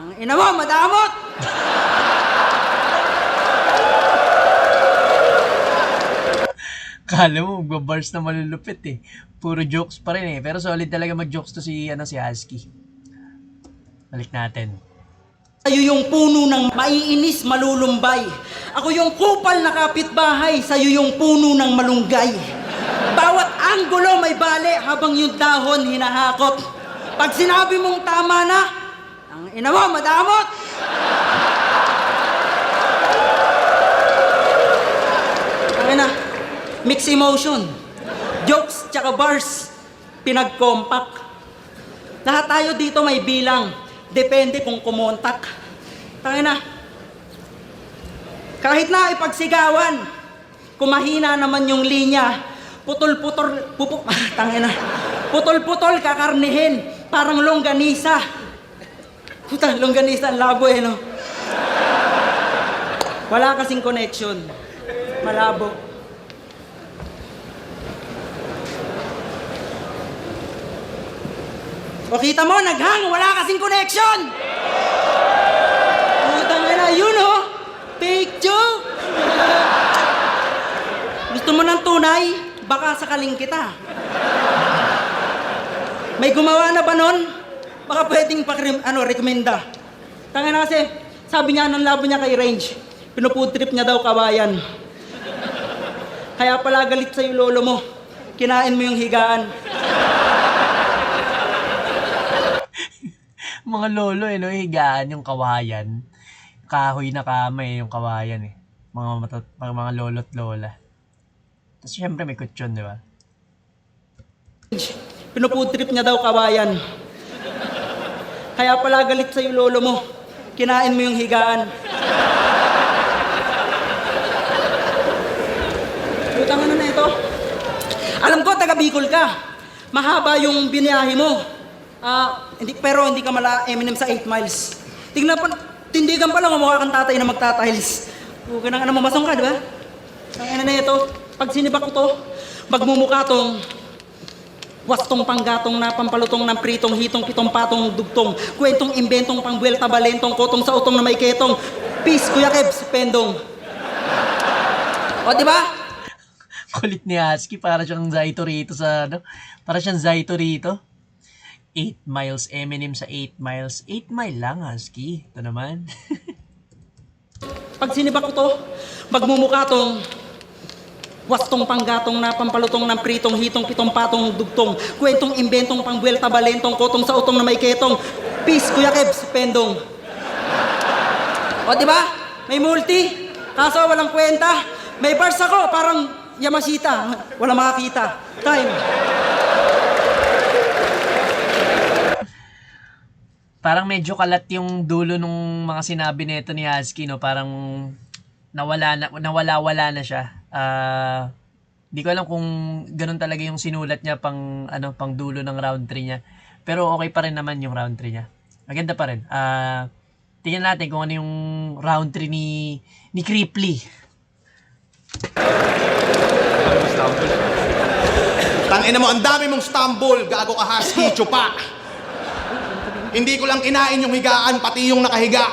ang ina mo, madamot! Kala mo, magbabars na malulupit eh. Puro jokes pa rin eh. Pero solid talaga mag-jokes to si Husky. Balik natin. Sa'yo yung puno ng maiinis, malulumbay. Ako yung kupal na kapitbahay, sa'yo yung puno ng malunggay. Bawat anggulo may bale habang yung dahon hinahakot. Pag sinabi mong tama na, ang ina mo, madamot! Ang ina, mixed emotion. Jokes tsaka bars, pinag-compact. Lahat tayo dito may bilang. Depende kung kumontak. Tangina. Kahit na ipagsigawan, kung mahina naman yung linya, putol-putol, tangina. Putol-putol kakarnihin, parang longganisa. Puta, longganisa, ang labo no? Wala kasing connection. Malabo. O kita mo, naghang, wala kasing connection! Putang ina, yun oh! Fake joke! Gusto mo ng tunay? Baka sakaling kita. May gumawa na ba nun? Baka pwedeng rekomenda. Tangina kasi, sabi niya ng labo niya kay Range, pinufood trip niya daw kawayan. Kaya pala galit sa'yo lolo mo, kinain mo yung higaan. Mga lolo higaan yung kawayan. Kahoy na kamay yung kawayan eh. Mga lolo't lola. Tapos syempre may kutsyon, di ba? Pinufood trip niya daw kawayan. Kaya pala galit sa'yo lolo mo, kinain mo yung higaan. Putang ano na ito? Alam ko, taga Bicol ka. Mahaba yung biniyahe mo. Pero hindi ka mala Eminem sa 8 miles. Tingnan pa, tindigan pa lang, mukha kang tatay na magtatiles. Okay na nga naman, masong ka, di ba? Ang ina na ito, pag sinibak ko to, magmumukha tong wastong panggatong na pampalutong ng pritong hitong pitong patong dugtong, kwentong imbentong pangbuelta balentong kotong sa utong na may ketong. Peace, Kuya Kebs, pendong. O, di ba? Kulit ni Husky, para siyang Zaito rito sa, ano, para siyang Zaito rito. 8 miles, Eminem sa 8 miles. 8 mile lang, Husky. Ito naman. Pag sinibak ko to, magmumukha tong wastong panggatong na pampalutong ng pritong hitong pitong patong dugtong kwentong imbentong pangbuelta balentong kotong sa utong na may ketong peace Kuya Kebs pendong. O diba? May multi, kaso walang kwenta. May bars ako, parang Yamashita, wala makakita. Time. Parang medyo kalat yung dulo nung mga sinabi nito ni Husky, no? Parang nawala na siya. Di ko alam kung ganun talaga yung sinulat niya pang dulo ng round 3 niya. Pero okay pa rin naman yung round 3 niya. Maganda pa rin. Tingnan natin kung ano yung round 3 ni Cripply. Tangina mo, ang dami mong stumble, gago ka Husky, tsupa. Hindi ko lang kinain yung higaan, pati yung nakahiga.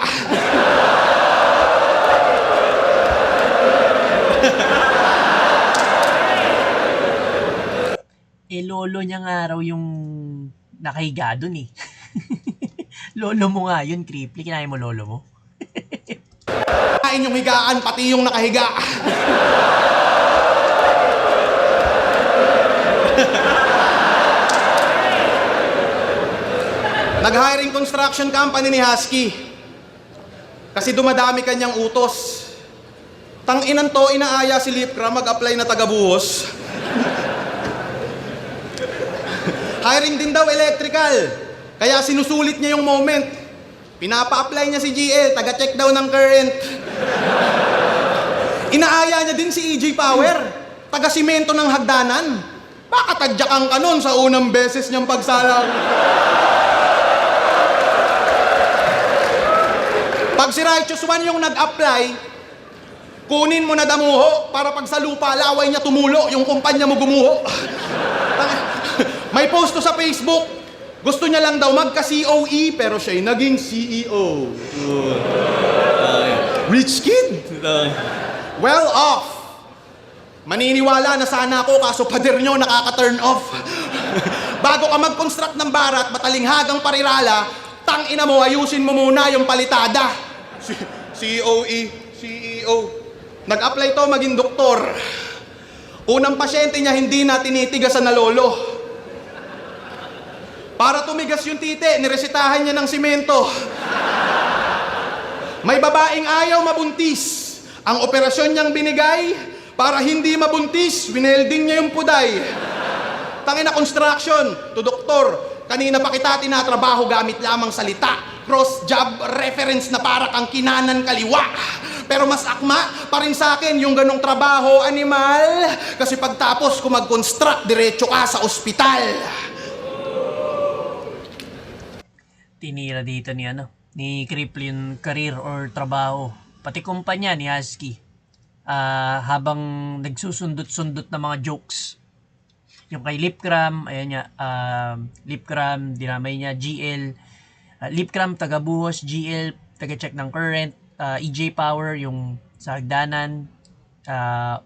Lolo niya nga raw yung nakahiga dun eh. Lolo mo nga yun, Cripply. Kinain mo lolo mo? Kinain yung higaan, pati yung nakahiga. Nag-hiring construction company ni Husky. Kasi dumadami kanyang utos. Tang-inan to, inaaya si Lipcra mag-apply na taga-buhos. Hiring din daw electrical. Kaya sinusulit niya yung moment. Pinapa-apply niya si GL, taga-check daw ng current. Inaaya niya din si EJ Power, taga-simento ng hagdanan. Baka tadyakan ka nun sa unang beses niyang pagsalang. Pag si Righteous One yung nag-apply, kunin mo na damuho para pag sa lupa, laway niya tumulo, yung kumpanya mo gumuho. May post to sa Facebook, gusto niya lang daw magka-COE, pero siya'y naging CEO. Rich kid. Well off. Maniniwala na sana ako, kaso pader nyo nakaka-turn off. Bago ka mag-construct ng barat, matalinghagang parirala, tangina mo, ayusin mo muna yung palitada. COE, CEO. Nag-apply to maging doktor. Unang pasyente niya hindi na tinitigasan na lolo. Para tumigas yung titi, niresitahan niya ng simento. May babaeng ayaw mabuntis. Ang operasyon niyang binigay, para hindi mabuntis, winelding niya yung puday. Tangina construction, to doktor. Kanina pa kita tinatrabaho gamit lamang salita. Cross-job reference na para kang kinanan kaliwa. Pero mas akma pa rin sa akin yung ganong trabaho, animal. Kasi pagtapos ko mag-construct, diretso ka sa ospital. Tinira dito ni Cripply yung career or trabaho. Pati kumpanya ni Husky. Habang nagsusundot-sundot na mga jokes. Yung kay Lipcram, ayan niya, Lipcram, dinamay niya, GL. Lipcram, taga-buhos, GL, taga-check ng current, EJ Power, yung sa hagdanan,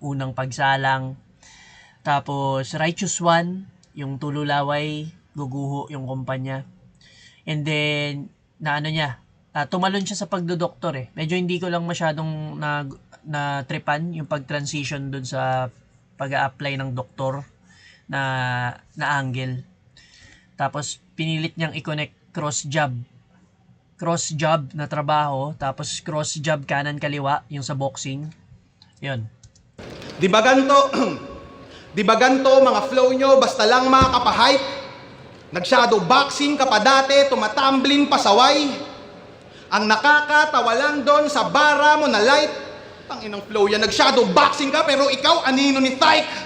unang pagsalang. Tapos, Righteous One, yung tululaway, guguho yung kumpanya. And then, tumalon siya sa pagdodoktor eh. Medyo hindi ko lang masyadong na-tripan yung pag-transition dun sa pag-a-apply ng doktor na angle. Tapos, pinilit niyang i-connect cross-job na trabaho, tapos cross-job kanan-kaliwa, yung sa boxing. Yun. Di ba ganto? Di ba ganto mga flow nyo, basta lang makakapahype? Nag-shadow boxing ka pa dati, tumatumbling pasaway. Ang nakakatawa lang doon sa bara mo na light. Tanginang flow yan, nag-shadow boxing ka pero ikaw anino ni Tyke.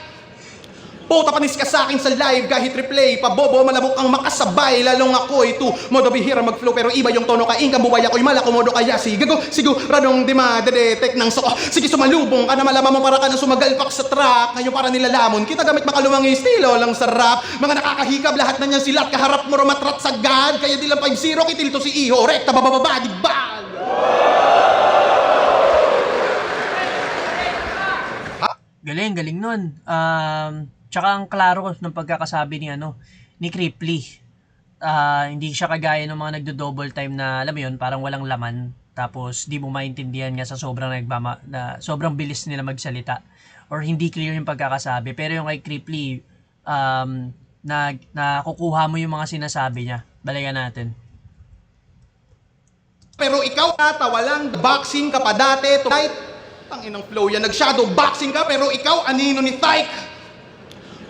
Puta panis ka sa akin sa live kahit replay. Pabobo malamok ang makasabay. Lalong ako ito modo bihira mag-flow pero iba yung tono ka. Inga buwaya ko'y malakomodo kaya siguradong di madedetect ng soko. Sige sumalubong ka na malaman mo para ka na sumagalpak sa track. Ngayon para nilalamon kita gamit makalumang estilo lang sa rap. Mga nakakahikab lahat na niyan silat. Kaharap mo ramatrat sa God. Kaya di lang 5-0 kitilto si Iho. Rekta bababa di bag. Galing nun. Tsaka ang klaro ng pagkakasabi ni ni Cripply. Hindi siya kagaya ng mga nagdo-double time na, alam mo yun, parang walang laman. Tapos di mo maintindihan nga sa sobrang bilis nila magsalita or hindi clear yung pagkakasabi. Pero yung kay Cripply, nakukuha mo yung mga sinasabi niya. Balikan natin. Pero ikaw, walang boxing ka pa dati. Tonight, tanginang flow yan. Nag-shadow boxing ka, pero ikaw, anino ni Tyke?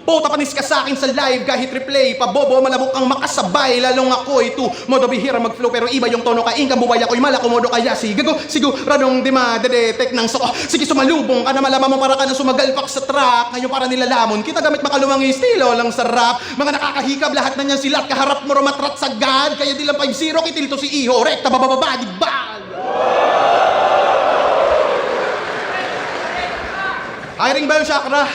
Puta panis ka sa akin sa live kahit replay. Pabobo, malabok ang makasabay. Lalong ako ito, modo bihira mag-flow. Pero iba yung tono ka, ingka buwaya ko'y malakomodo kaya siguradong di ma-detect ng soko. Sige, sumalubong ka na malaman mo para ka na sumagalpak sa track. Ngayon para nilalamon, kita gamit makalumang estilo lang sa rap. Mga nakakahikab, lahat na niyan silat. Kaharap mo rumatrat sa God. Kaya di lang 5-0, kitil to si Iho. Rekta, bababa, digbag. Hiring ba yung chakra?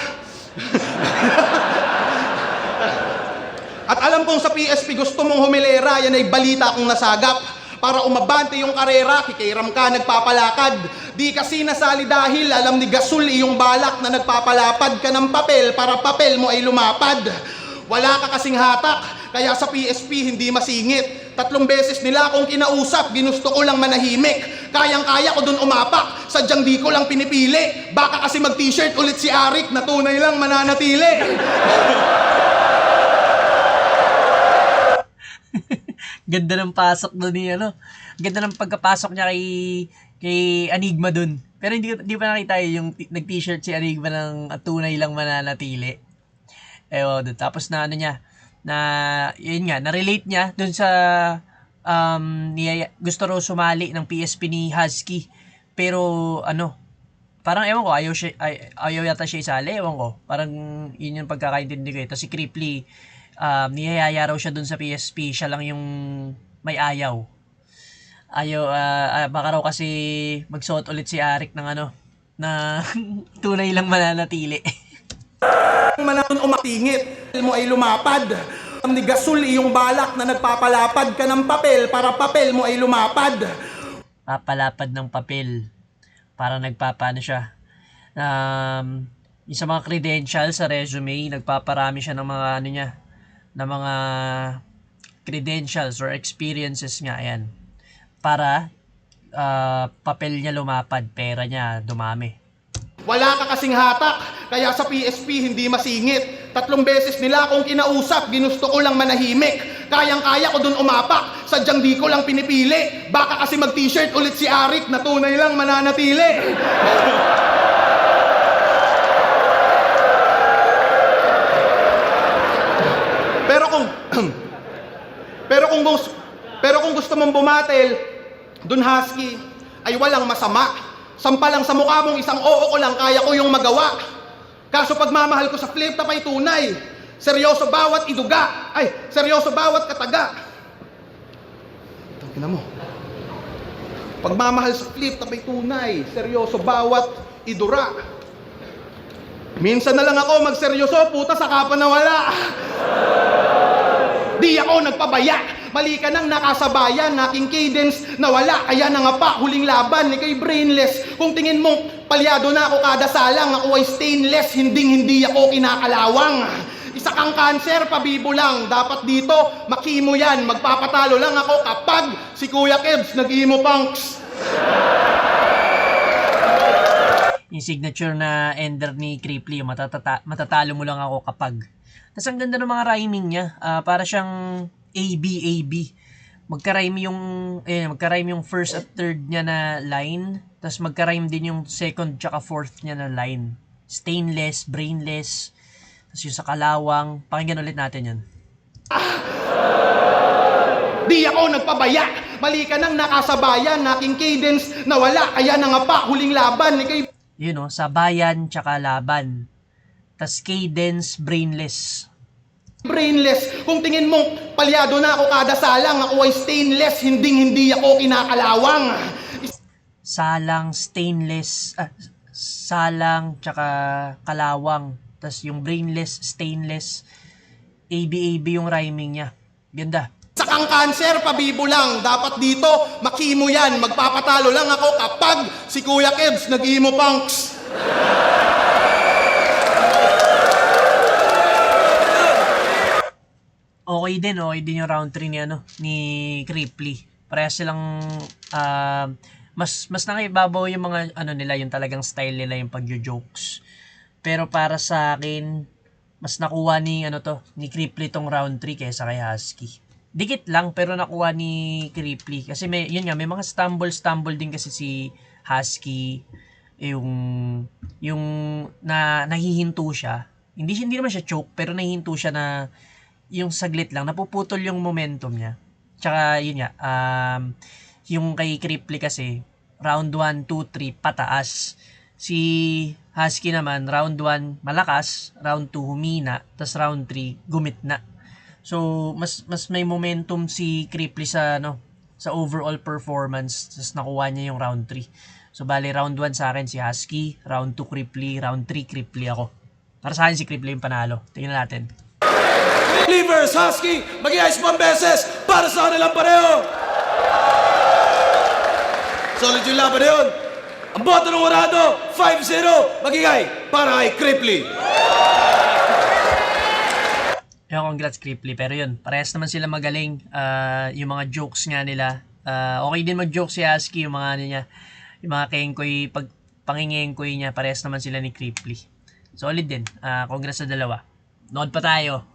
At alam kong sa PSP gusto mong humilera, yan ay balita kong nasagap. Para umabante yung karera, kikiram ka, nagpapalakad. Di kasi nasali dahil alam ni Gasol iyong balak na nagpapalapad ka ng papel para papel mo ay lumapad. Wala ka kasing hatak, kaya sa PSP hindi masingit. 3 beses nila akong kinausap, ginusto ko lang manahimik. Kayang-kaya ko dun umapak, sadyang di ko lang pinipili. Baka kasi mag-t-shirt ulit si Arik na tunay lang mananatili. Ganda ng pasok doon ni Ganda ng pagkapasok niya kay Enigma doon. Pero hindi pa nakita yung nag-t-shirt si Enigma ng tunay lang mananatili. Ewan doon. Tapos na yun nga, na-relate niya doon sa gusto raw sumali ng PSP ni Husky. Pero parang ewan ko, ayaw yata siya isali, ewan ko. Parang yun yung pagkakaintindi ko. Tapos si Cripply, niyayaya raw siya dun sa PSP, siya lang yung may ayaw. Baka raw kasi magsuot ulit si Arik ng na tunay lang mananatili. Mananong umatingit, mo ay lumapad. Ang ni Gasol iyong balak na nagpapalapad ka ng papel para papel mo ay lumapad. Papalapad ng papel para nagpapaano siya. Yung sa mga credentials sa resume, nagpaparami siya ng mga ng mga credentials or experiences nga, ayan. Para papel niya lumapad, pera niya dumami. Wala ka kasing hatak, kaya sa PSP hindi masingit. 3 beses nila akong kinausap, ginusto ko lang manahimik. Kayang-kaya ko dun umapak, sadyang di ko lang pinipili. Baka kasi mag-t-shirt ulit si Arik na tunay lang mananatili. Pero kung gusto mong bumatel, dun Husky, ay walang masama. Sampalang sa mukha mong isang oo ko lang, kaya ko yung magawa. Kaso pagmamahal ko sa flip top ay tunay. Seryoso bawat iduga. Ay, seryoso bawat kataga. Tangina mo. Pagmamahal sa flip top ay tunay. Seryoso bawat idura. Minsan na lang ako magseryoso, puta, saka pa nawala. Di ako nagpabaya. Mali ka nang nakasabayan, aking cadence nawala. Kaya na nga pa, huling laban, ikay brainless. Kung tingin mong palyado na ako kada salang, ako ay stainless, hindi ako kinakalawang. Isa kang cancer, pabibo lang. Dapat dito, makimo yan. Magpapatalo lang ako kapag si Kuya Kebs nag-imo punks. Yung signature na ender ni Cripply, matatalo mo lang ako kapag. Tapos ang ganda ng mga rhyming niya. Para siyang AB. Magka-rhyme yung first at third niya na line. Tapos magka-rhyme din yung second tsaka fourth niya na line. Stainless, brainless. Tapos yung sa kalawang. Pakinggan ulit natin yan. Di ako nagpabaya. Mali ka nang nakasabayan, aking cadence nawala. Kaya na nga pa, huling laban, ikay Yun sabayan tsaka laban. Tas cadence, brainless. Kung tingin mong palyado na ako kada salang, ako ay stainless, hindi ako kinakalawang. Salang, stainless, salang tsaka kalawang. Tas yung brainless, stainless, AB yung rhyming niya. Ganda. Sa kang cancer, pabibo lang. Dapat dito, makimo yan. Magpapatalo lang ako kapag si Kuya Kebs nag-imo punks. Okay din yung round 3 ni ni Cripply. Parehas silang mas nakibabaw yung mga nila, yung talagang style nila, yung pagjo-jokes. Pero para sa akin, mas nakuha ni ni Cripply tong round 3 kaysa kay Husky. Dikit lang pero nakuha ni Cripply kasi may mga stumble din kasi si Husky, yung nahihinto siya. Hindi naman siya choke pero nahihinto siya na yung saglit lang, napuputol yung momentum niya. Tsaka yun nga, yung kay Cripply kasi, round 1, 2, 3, pataas. Si Husky naman, round 1, malakas, round 2, humina, tas round 3, gumitna. So, mas may momentum si Cripply sa overall performance, tas nakuha niya yung round 3. So, bali, round 1 sa akin si Husky, round 2 Cripply, round 3 Cripply ako. Para sa akin si Cripply yung panalo. Tingnan natin. Cleavers, Husky, mag-iayos pang beses para sa kanilang pareho. Solid yung laban na yun. Ang boto ng Orado, 5-0, magigay para kay Cripply. Congrats Cripply. Pero yun, parehas naman sila magaling. Yung mga jokes nga nila. Okay din mag-joke si Husky, yung mga yung mga kengkoy, pangingengkoy niya, parehas naman sila ni Cripply. Solid din. Congrats sa dalawa. Nood pa tayo.